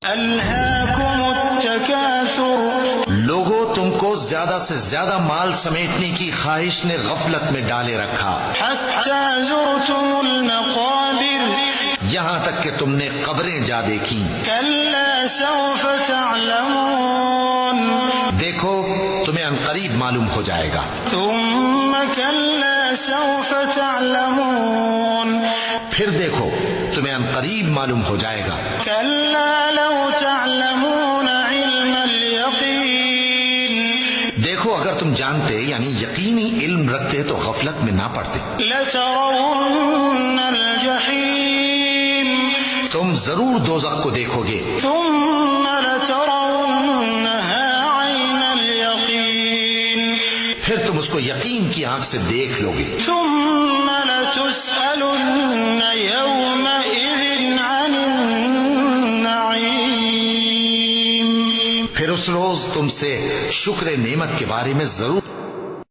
ألهاكم التكاثر لوگوں تم کو زیادہ سے زیادہ مال سمیٹنے کی خواہش نے غفلت میں ڈالے رکھا، حتى زرتم المقابر یہاں تک کہ تم نے قبریں جا دیکھیں۔ كلا سوف تعلمون دیکھو تمہیں عنقریب معلوم ہو جائے گا۔ ثم كلا سوف تعلمون پھر دیکھو تمہیں عنقریب معلوم ہو جائے گا۔ كلا لو تعلمون علم اليقين دیکھو اگر تم جانتے یعنی یقینی علم رکھتے تو غفلت میں نہ پڑتے، لترون الجحيم تم ضرور دوزخ کو دیکھو گے، ثم لترونها عين اليقين پھر تم اس کو یقین کی آنکھ سے دیکھ لو گے، ثم لتسألن يومئذ عن النعيم پھر اس روز تم سے شکر نعمت کے بارے میں ضرور